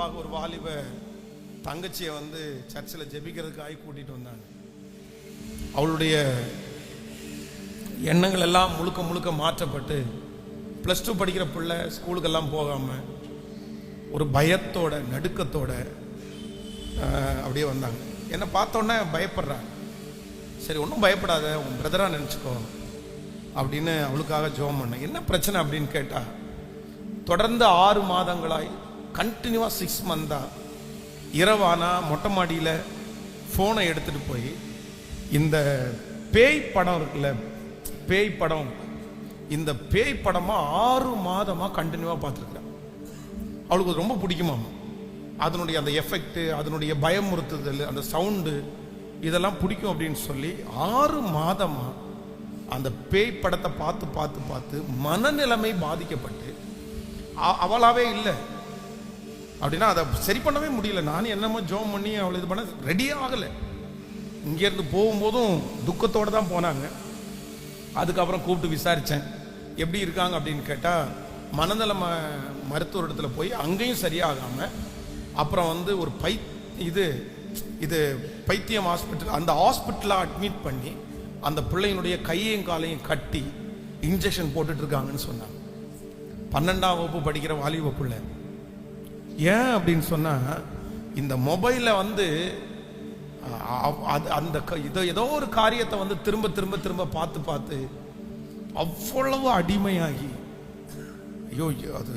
முன்பாக ஒரு வாலிப தங்கச்சியை வந்து சர்ச்சில் ஜெபிக்கிறதுக்காக கூட்டிட்டு வந்தாங்க. அவளுடைய எண்ணங்கள் எல்லாம் முழுக்க முழுக்க மாற்றப்பட்டு +2 படிக்கிற பிள்ளை ஸ்கூலுக்கெல்லாம் போகாமல் ஒரு பயத்தோட நடுக்கத்தோட அப்படியே வந்தாங்க. என்னை பார்த்தோன்னே பயப்படுறாங்க. சரி, ஒன்றும் பயப்படாத, உன் பிரதராக நினச்சிக்கோ அப்படின்னு அவளுக்காக ஜெபம் பண்ணேன். என்ன பிரச்சனை அப்படின்னு கேட்டா, தொடர்ந்து 6 மாதங்களாய் கண்டினியூவாக 6 மந்த்தா இரவானா மொட்டை மாடியில் ஃபோனை எடுத்துட்டு போய் இந்த பேய் படம் இருக்குல்ல, பேய் படம், இந்த பேய் படமா 6 மாதமா கண்டினியூவா பார்த்துருக்குறேன். அவளுக்கு ரொம்ப பிடிக்குமாம். அதனுடைய அந்த எஃபெக்ட், அதனுடைய பயமுறுத்துதல், அந்த சவுண்டு, இதெல்லாம் பிடிக்கும் அப்படின்னு சொல்லி 6 மாதமா அந்த பேய் படத்தை பார்த்து பார்த்து பார்த்து மனநிலைமை பாதிக்கப்பட்டு அவளாவே இல்லை அப்படின்னா அதை சரி பண்ணவே முடியல. நானும் என்னமோ ஜோம் பண்ணி அவளை இது பண்ண ரெடியே ஆகலை. இங்கேருந்து போகும்போதும் துக்கத்தோடு தான் போனாங்க. அதுக்கப்புறம் கூப்பிட்டு விசாரித்தேன், எப்படி இருக்காங்க அப்படின்னு கேட்டால், மனநல மருத்துவ இடத்துல போய் அங்கேயும் சரியாகாமல் அப்புறம் வந்து ஒரு இது பைத்தியம் ஹாஸ்பிட்டல், அந்த ஹாஸ்பிட்டலாக அட்மிட் பண்ணி அந்த பிள்ளையினுடைய கையையும் காலையும் கட்டி இன்ஜெக்ஷன் போட்டுட்டு இருக்காங்கன்னு சொன்னாங்க. 12ஆம் வகுப்பு படிக்கிற வாலிப பிள்ளை. ஏன் அப்படின்னு சொன்னா, இந்த மொபைலை வந்து அந்த ஏதோ ஒரு காரியத்தை வந்து திரும்ப திரும்ப திரும்ப பார்த்து பார்த்து அவ்வளவு அடிமையாகி, ஐயோ அது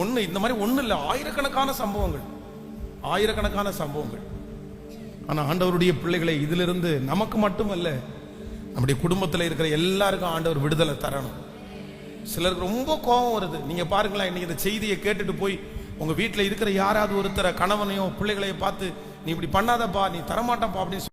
ஒன்று, இந்த மாதிரி ஒன்றும் இல்லை, ஆயிரக்கணக்கான சம்பவங்கள். ஆனால் ஆண்டவருடைய பிள்ளைகளை இதிலிருந்து நமக்கு மட்டுமல்ல, நம்முடைய குடும்பத்தில் இருக்கிற எல்லாருக்கும் ஆண்டவர் விடுதலை தரணும். சிலருக்கு ரொம்ப கோபம் வருது. நீங்க பாருங்களேன், இன்னைக்கு இந்த செய்தியை கேட்டுட்டு போய் உங்க வீட்டில் இருக்கிற யாராவது ஒருத்தரை, கணவனையோ பிள்ளைகளையோ பார்த்து, நீ இப்படி பண்ணாதப்பா, நீ தரமாட்டப்பா அப்படின்னு